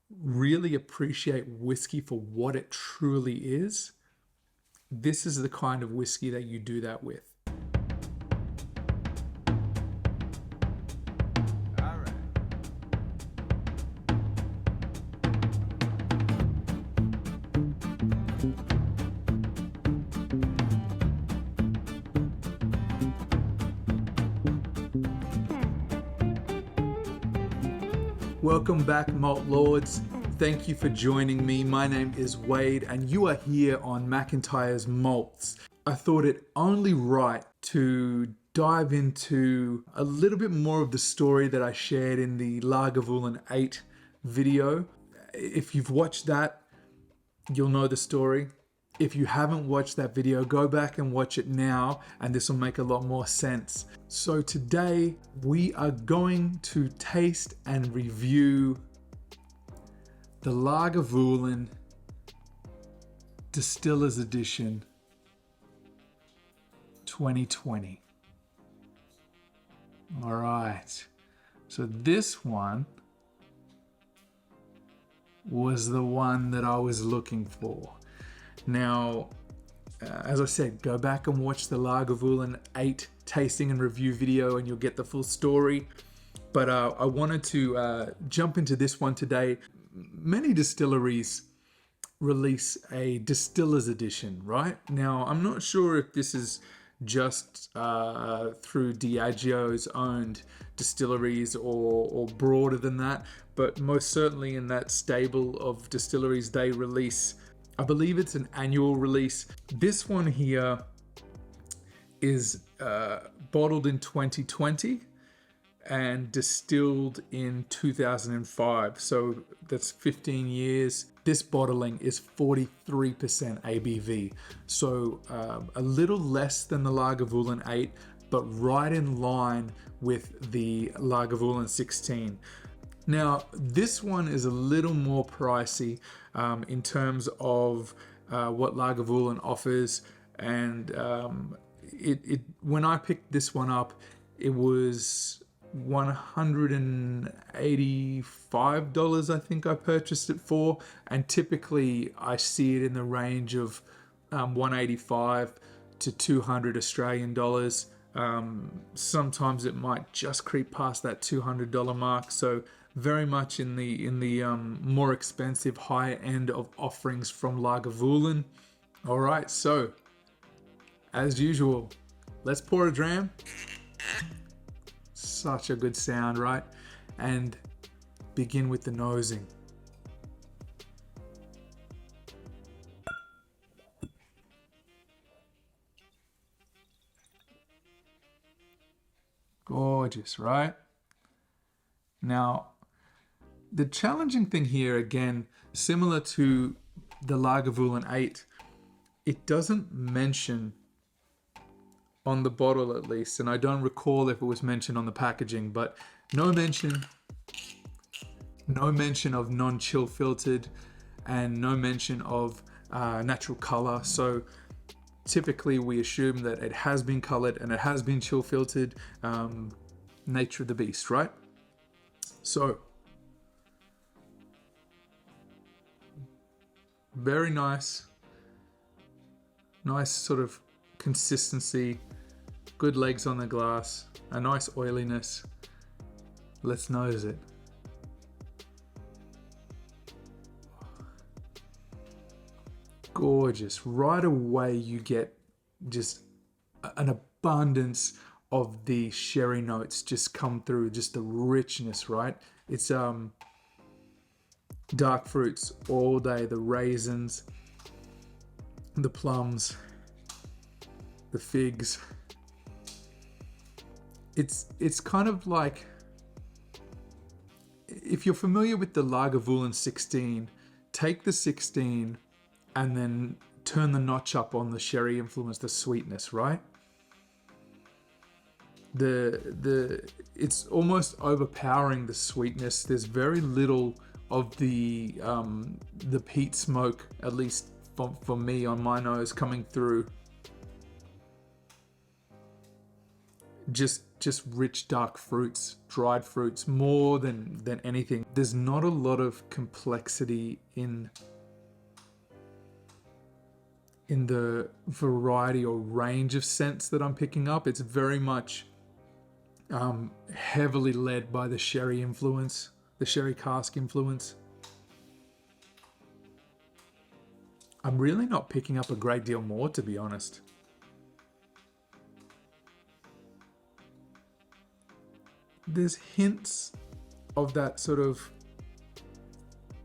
really appreciate whiskey for what it truly is, this is the kind of whiskey that you do that with. All right. Welcome back, Malt Lords. Thank you for joining me. My name is Wade, and you are here on McIntyre's Malts. I thought it only right to dive into a little bit more of the story that I shared in the Lagavulin 8 video. If you've watched that, you'll know the story. If you haven't watched that video, go back and watch it now, and this will make a lot more sense. So today we are going to taste and review the Lagavulin Distiller's Edition 2020. All right, so this one was the one that I was looking for. Now, as I said, go back and watch the Lagavulin 8 tasting and review video and you'll get the full story. But I wanted to jump into this one today. Many distilleries release a distiller's edition, right? Now, I'm not sure if this is just through Diageo's owned distilleries or broader than that, but most certainly in that stable of distilleries, they release, I believe it's an annual release. This one here is bottled in 2020 and distilled in 2005. So that's 15 years. This bottling is 43% ABV. So a little less than the Lagavulin 8, but right in line with the Lagavulin 16. Now, this one is a little more pricey in terms of what Lagavulin offers, and when I picked this one up, it was $185, I think I purchased it for, and typically I see it in the range of 185 to 200 Australian dollars. Sometimes it might just creep past that $200 mark, so very much in the more expensive high end of offerings from Lagavulin. All right, so as usual, let's pour a dram. Such a good sound, right? And begin with the nosing. Gorgeous, right? Now, the challenging thing here, again, similar to the Lagavulin 8, it doesn't mention on the bottle, at least, and I don't recall if it was mentioned on the packaging, but no mention of non-chill filtered and no mention of natural color. So typically we assume that it has been colored and it has been chill filtered. Nature of the beast, right? So very nice sort of consistency, good legs on the glass, a nice oiliness. Let's nose it. Gorgeous. Right away you get just an abundance of the sherry notes just come through, just the richness, right? It's dark fruits all day, the raisins, the plums, the figs. It's kind of like, if you're familiar with the Lagavulin 16, take the 16 and then turn the notch up on the sherry influence, the sweetness, right? It's almost overpowering, the sweetness. There's very little of the peat smoke, at least for me on my nose, coming through. just rich dark fruits, dried fruits, more than anything. There's not a lot of complexity in the variety or range of scents that I'm picking up. It's very much heavily led by the sherry influence, the sherry cask influence. I'm really not picking up a great deal more, to be honest. There's hints of that sort of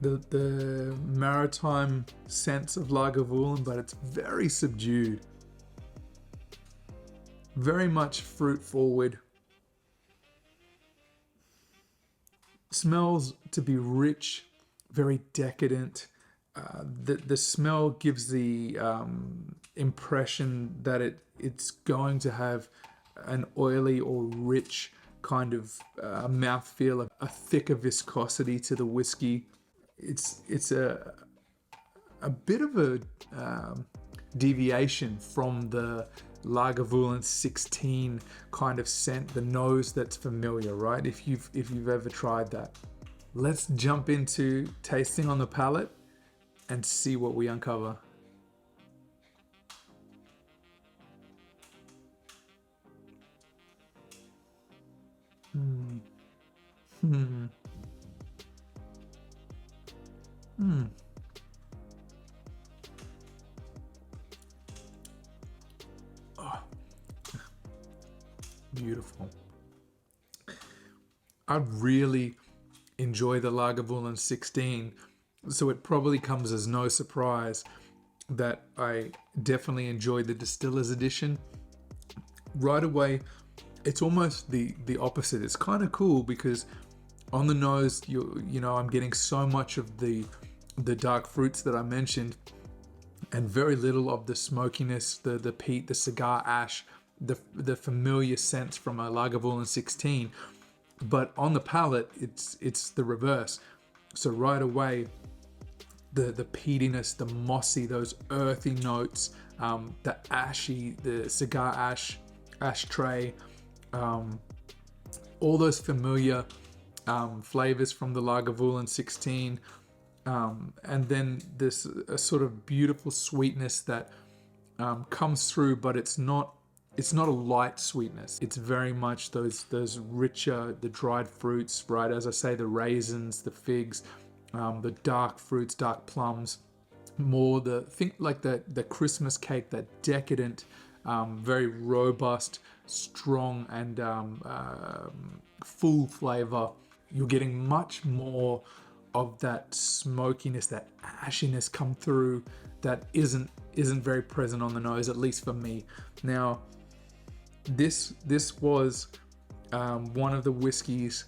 the maritime sense of Lagavulin, but it's very subdued. Very much fruit forward. Smells to be rich, very decadent. The smell gives the impression that it's going to have an oily or rich kind of mouthfeel, a thicker viscosity to the whiskey. It's a bit of a deviation from the Lagavulin 16 kind of scent, the nose that's familiar, right? If you've ever tried that. Let's jump into tasting on the palate and see what we uncover. Oh, beautiful. I really enjoy the Lagavulin 16, so it probably comes as no surprise that I definitely enjoyed the Distiller's Edition. Right away, it's almost the opposite. It's kind of cool because on the nose, you know, I'm getting so much of the dark fruits that I mentioned, and very little of the smokiness, the peat, the cigar ash, the familiar scents from a Lagavulin 16. But on the palate, it's the reverse. So right away, the peatiness, the mossy, those earthy notes, the ashy, the cigar ashtray, all those familiar flavors from the Lagavulin 16, and then this a sort of beautiful sweetness that comes through, but it's not a light sweetness. It's very much those richer, the dried fruits, right? As I say, the raisins, the figs, the dark fruits, dark plums, more think like the Christmas cake, that decadent, very robust, strong, and full flavor. You're getting much more of that smokiness, that ashiness come through that isn't very present on the nose, at least for me. Now, this was one of the whiskeys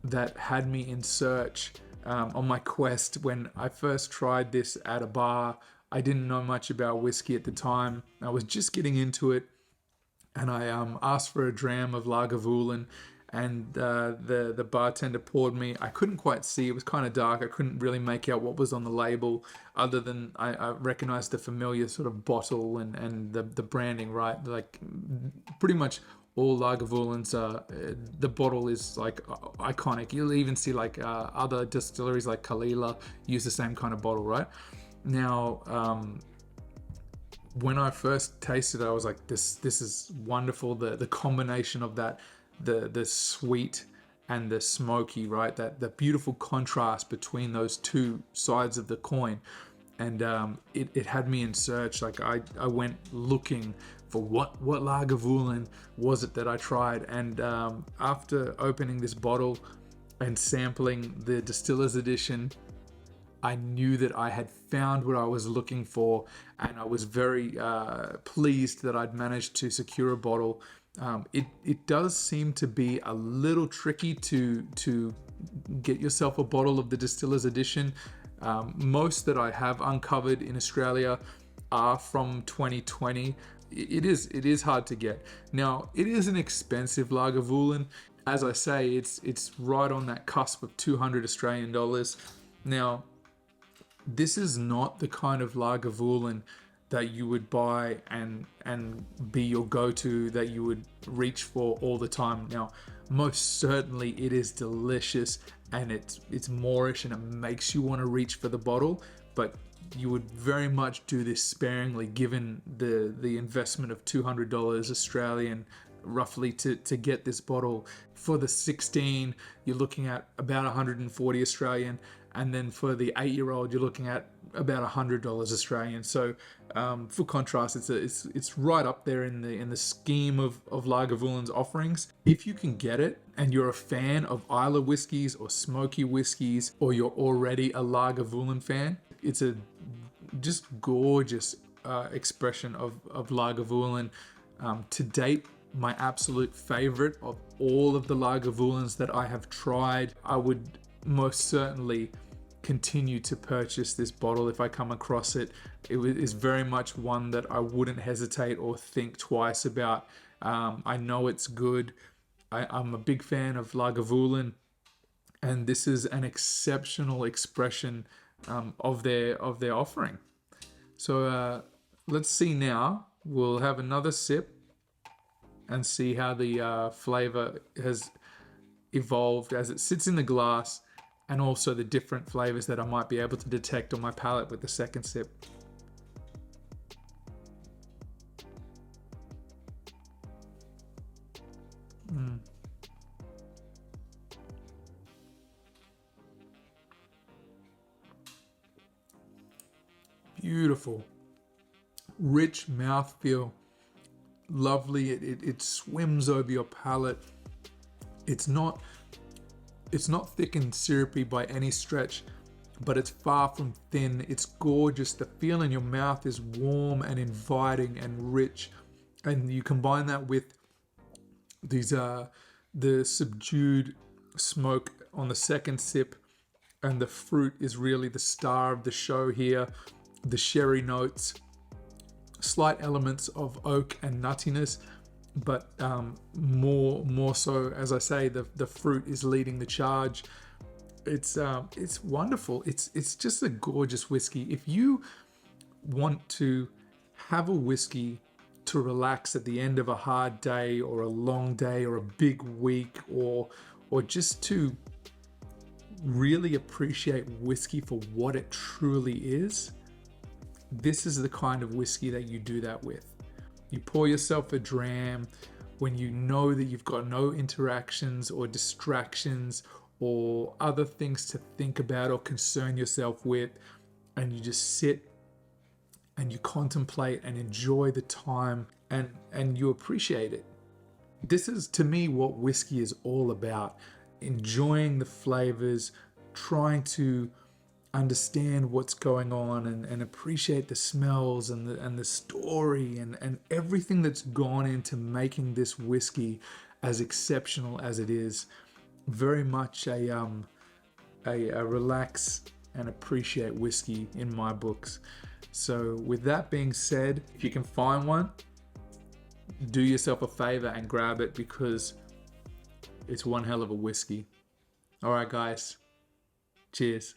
that had me in search on my quest. When I first tried this at a bar, I didn't know much about whiskey at the time. I was just getting into it, and I asked for a dram of Lagavulin, and the bartender poured me. I couldn't quite see, it was kind of dark. I couldn't really make out what was on the label, other than I recognized the familiar sort of bottle and the branding, right? Like pretty much all Lagavulins, the bottle is like iconic. You'll even see like other distilleries like Kalila use the same kind of bottle, right? Now, when I first tasted it, I was like, this is wonderful. The combination of that, the sweet and the smoky, right? The beautiful contrast between those two sides of the coin. And it had me in search. Like I went looking for what Lagavulin was it that I tried. And after opening this bottle and sampling the Distiller's Edition, I knew that I had found what I was looking for, and I was very pleased that I'd managed to secure a bottle. It does seem to be a little tricky to get yourself a bottle of the Distiller's Edition. Most that I have uncovered in Australia are from 2020. It is hard to get. Now, it is an expensive Lagavulin. As I say, it's right on that cusp of 200 Australian dollars. Now, this is not the kind of Lagavulin that you would buy and be your go-to, that you would reach for all the time. Now, most certainly it is delicious and it's moreish and it makes you want to reach for the bottle, but you would very much do this sparingly given the investment of $200 Australian roughly to get this bottle. For the 16 you're looking at about 140 Australian, and then for the 8-year-old you're looking at about $100 Australian. So for contrast, it's right up there in the scheme of Lagavulin's offerings. If you can get it and you're a fan of Islay whiskies or smoky whiskies, or you're already a Lagavulin fan, it's a just gorgeous expression of Lagavulin. To date, my absolute favorite of all of the Lagavulins that I have tried. I would most certainly continue to purchase this bottle if I come across it. It is very much one that I wouldn't hesitate or think twice about. I know it's good. I'm a big fan of Lagavulin, and this is an exceptional expression of their offering. So let's see now. We'll have another sip and see how the flavor has evolved as it sits in the glass, and also the different flavors that I might be able to detect on my palate with the second sip. Beautiful, rich mouthfeel, lovely. It swims over your palate. It's not thick and syrupy by any stretch, but it's far from thin. It's gorgeous. The feel in your mouth is warm and inviting and rich, and you combine that with these the subdued smoke on the second sip, and the fruit is really the star of the show here. The sherry notes, slight elements of oak and nuttiness, but more so, as I say, the fruit is leading the charge. It's wonderful. It's just a gorgeous whiskey. If you want to have a whiskey to relax at the end of a hard day or a long day or a big week, or just to really appreciate whiskey for what it truly is, this is the kind of whiskey that you do that with. You pour yourself a dram when you know that you've got no interactions or distractions or other things to think about or concern yourself with, and you just sit and you contemplate and enjoy the time, and you appreciate it. This is, to me, what whiskey is all about. Enjoying the flavors, trying to understand what's going on, and appreciate the smells and the story and everything that's gone into making this whiskey as exceptional as it is. Very much a relax and appreciate whiskey in my books. So with that being said, if you can find one, do yourself a favor and grab it, because it's one hell of a whiskey. All right, guys. Cheers.